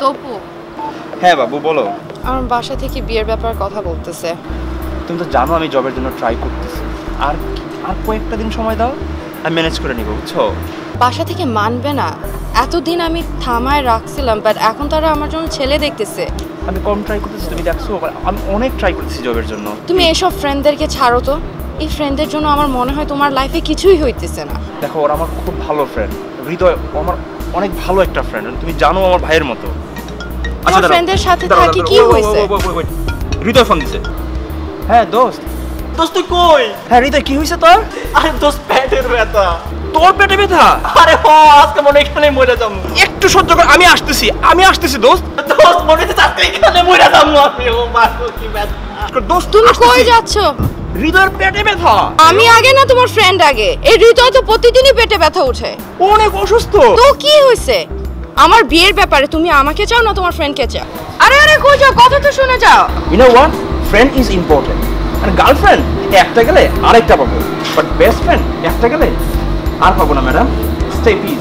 তপু, হ্যাঁ বাবু বলো। আমার বাসা থেকে বিয়ের ব্যাপারে কথা বলতেছে। তুমি তো জানো আমি জবের জন্য ট্রাই করতেছি। আর আর কয়েকটা দিন সময় দাও, আমি ম্যানেজ করে নিব, বুঝছো? বাসা থেকে মানবে না। এতদিন আমি থামায় রাখছিলাম, বাট এখন তারা আমার জন্য ছেলে দেখতেছে। আমি কম ট্রাই করতেছি, তুমি দেখছো? আমি অনেক ট্রাই করতেছি জবের জন্য। তুমি এসব ফ্রেন্ডদেরকে ছাড়ো তো। এই ফ্রেন্ডদের জন্য আমার মনে হয় তোমার লাইফে কিছুই হইতেছে না। দেখো, ওরা আমার খুব ভালো ফ্রেন্ড। হৃদয় আমার অনেক ভালো একটা ফ্রেন্ড, তুমি জানো আমার ভাইয়ের মতো। তোমার ফ্রেন্ডের সাথে থাকি কি হইছে? হৃদয় ফোন দিছে। হ্যাঁ দোস্ত। দোস্ত তুই কই? হ্যাঁ হৃদয়, কি হইছে তোর? আরে দোস্ত পেটের ব্যথা। তোর পেটে ব্যথা? আরে হ, আজকে মনে এখানে মরে যাবো। একটু সহ্য কর, আমি আসতেছি দোস্ত। দোস্ত মনে হচ্ছে আজকে এখানে মরে যাবো আমি। ও মা গো, কি ব্যথা। দোস্ত তুমি কই যাচ্ছ? হৃদয়ের পেটে ব্যথা। আমি আগে না তোমার ফ্রেন্ড আগে? এই হৃদয় তো প্রতিদিনই পেটে ব্যথা ওঠে। অনেক অসুস্থ। তো কি হইছে? আমার বিয়ের ব্যাপারে তুমি আমাকে চাও না তোমার ফ্রেন্ডকে চাও? আরে আরে কই যাও, কথা তো শুনে যাও। You know what? Friend is important. আর গার্লফ্রেন্ড একটা গেলে আরেকটা পাবো, বাট বেস্ট ফ্রেন্ড একটা গেলে আর পাবো না ম্যাডাম। Stay piece.